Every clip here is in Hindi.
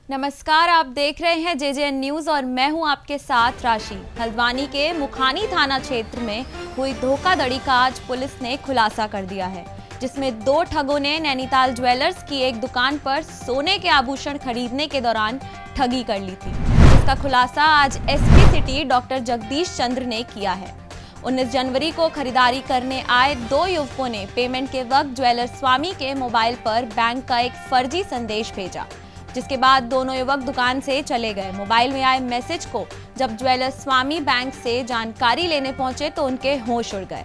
नमस्कार, आप देख रहे हैं जेजेएन न्यूज और मैं हूं आपके साथ राशि। हल्द्वानी के मुखानी थाना क्षेत्र में हुई धोखाधड़ी का आज पुलिस ने खुलासा कर दिया है, जिसमें 2 ठगों ने नैनीताल ज्वेलर्स की एक दुकान पर सोने के आभूषण खरीदने के दौरान ठगी कर ली थी। इसका खुलासा आज एसपी सिटी डॉक्टर जगदीश चंद्र ने किया है। 19 जनवरी को खरीदारी करने आए 2 युवकों ने पेमेंट के वक्त ज्वेलर स्वामी के मोबाइल पर बैंक का एक फर्जी संदेश भेजा, जिसके बाद दोनों युवक दुकान से चले गए। मोबाइल में आए मैसेज को जब ज्वेलर स्वामी बैंक से जानकारी लेने पहुंचे तो उनके होश उड़ गए।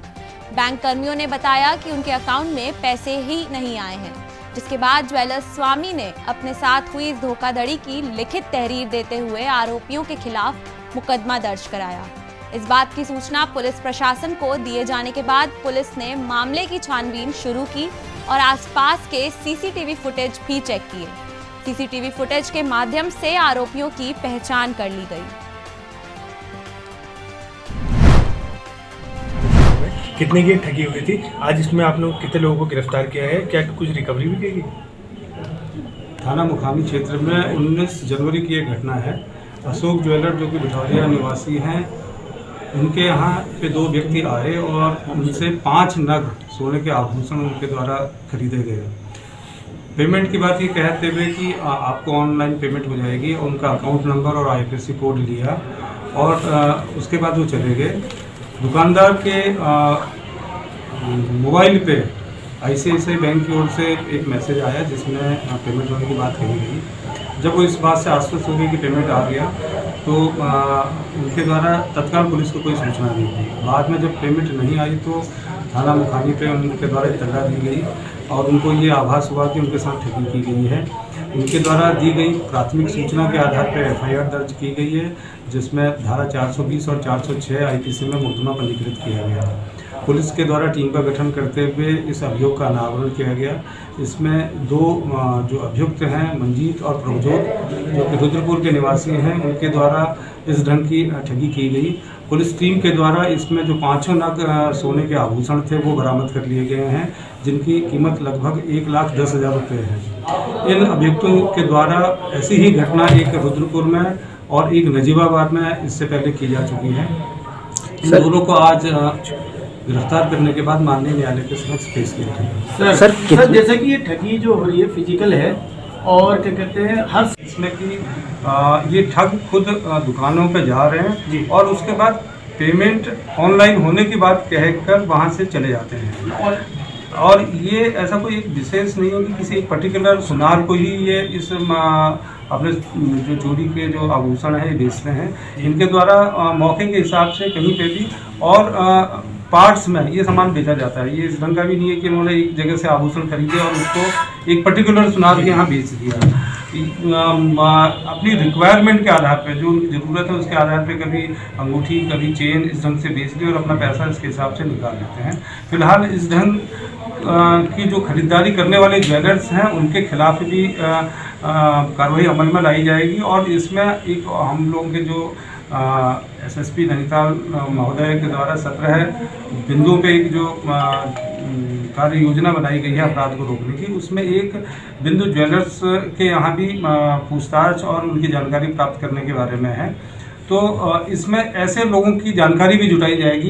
बैंक कर्मियों ने बताया कि उनके अकाउंट में पैसे ही नहीं आए हैं, जिसके बाद ज्वेलर स्वामी ने अपने साथ हुई इस धोखाधड़ी की लिखित तहरीर देते हुए आरोपियों के खिलाफ मुकदमा दर्ज कराया। इस बात की सूचना पुलिस प्रशासन को दिए जाने के बाद पुलिस ने मामले की छानबीन शुरू की और आसपास के सीसीटीवी फुटेज भी चेक किए। सीसीटीवी फुटेज के माध्यम से आरोपियों की पहचान कर ली गई। कितने की ठगी हुई थी? आज इसमें आप लोग कितने लोगों को गिरफ्तार किया है? क्या कुछ रिकवरी भी की? थाना मुखानी क्षेत्र में 19 जनवरी की एक घटना है। अशोक ज्वेलर जो कि बिठौरिया निवासी हैं, उनके यहाँ पे 2 व्यक्ति आए और उनसे 5 नग सोने के आभूषण उनके द्वारा खरीदे गए। पेमेंट की बात ये कहते हुए कि आपको ऑनलाइन पेमेंट हो जाएगी, और उनका अकाउंट नंबर और आईएफएससी कोड लिया और उसके बाद वो चले गए। दुकानदार के मोबाइल पे आईसीआईसीआई बैंक की ओर से एक मैसेज आया जिसमें पेमेंट होने की बात कही गई। जब वो इस बात से आश्वस्त हो गई कि पेमेंट आ गया तो उनके द्वारा तत्काल पुलिस को कोई सूचना दी गई। बाद में जब पेमेंट नहीं आई तो थाना मुखानी पे उनके द्वारा इत्तला दी गई और उनको ये आभास हुआ कि उनके साथ ठगी की गई है। उनके द्वारा दी गई प्राथमिक सूचना के आधार पर एफआईआर दर्ज की गई है, जिसमें धारा 420 और 406 आईपीसी में मुकदमा पंजीकृत किया गया। पुलिस के द्वारा टीम का गठन करते हुए इस अभियोग का अनावरण किया गया। इसमें 2 जो अभियुक्त हैं, मंजीत और प्रभजोत, जो कि रुद्रपुर के निवासी हैं, उनके द्वारा इस ढंग की ठगी की गई। पुलिस टीम के द्वारा इसमें जो 5 नग सोने के आभूषण थे वो बरामद कर लिए गए हैं, जिनकी कीमत लगभग 1,10,000 रुपये है। इन अभियुक्तों के द्वारा ऐसी ही घटना एक रुद्रपुर में और एक नजीबाबाद में इससे पहले की जा चुकी है। इन दोनों को आज गिरफ्तार करने के बाद माननीय न्यायालय के समक्ष पेश किया गया। सर जैसे कि ये ठगी जो हो रही है फिजिकल है और क्या कहते हैं हर इसमें कि ये ठग खुद दुकानों पे जा रहे हैं और उसके बाद पेमेंट ऑनलाइन होने की बात कहकर वहाँ से चले जाते हैं। और ये ऐसा कोई एक विशेष नहीं है कि किसी एक पर्टिकुलर सुनार को ही ये इस अपने जो चोरी के जो आभूषण है ये बेचते हैं। इनके द्वारा मौके के हिसाब से कहीं पे भी और पार्ट्स में ये सामान बेचा जाता है। ये इस ढंग का भी नहीं है कि उन्होंने एक जगह से आभूषण खरीदे और उसको एक पर्टिकुलर सुनार के यहाँ बेच दिया। अपनी रिक्वायरमेंट के आधार पे जो उनकी ज़रूरत है उसके आधार पे कभी अंगूठी कभी चेन इस ढंग से बेच दी और अपना पैसा इसके हिसाब से निकाल लेते हैं। फिलहाल इस ढंग की जो खरीदारी करने वाले ज्वेलर्स हैं उनके खिलाफ भी कार्रवाई अमल में लाई जाएगी। और इसमें एक हम लोगों के जो एसएसपी नैनीताल महोदय के द्वारा 17 बिंदुओं पे एक जो कार्य योजना बनाई गई है अपराध को रोकने की, उसमें एक बिंदु ज्वेलर्स के यहाँ भी पूछताछ और उनकी जानकारी प्राप्त करने के बारे में है। तो इसमें ऐसे लोगों की जानकारी भी जुटाई जाएगी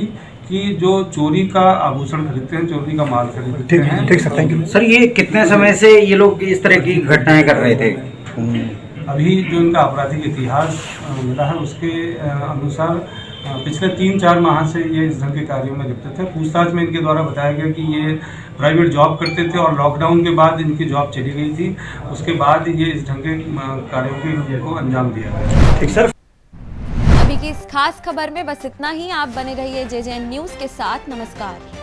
कि जो चोरी का आभूषण खरीदते हैं, चोरी का माल खरीदते हैं। ठीक सर, थैंक यू। सर ये कितने समय से ये लोग इस तरह की घटनाएं कर रहे थे? अभी जो इनका आपराधिक इतिहास मिला है उसके अनुसार पिछले 3-4 माह से ये इस ढंग के कार्यों में लिप्त थे। पूछताछ में इनके द्वारा बताया गया कि ये प्राइवेट जॉब करते थे और लॉकडाउन के बाद इनकी जॉब चली गई थी। उसके बाद ये इस ढंग के कार्यों को अंजाम दिया गया। ठीक सर। अभी की इस खास खबर में बस इतना ही। आप बने रहिए जेजेएन न्यूज के साथ। नमस्कार।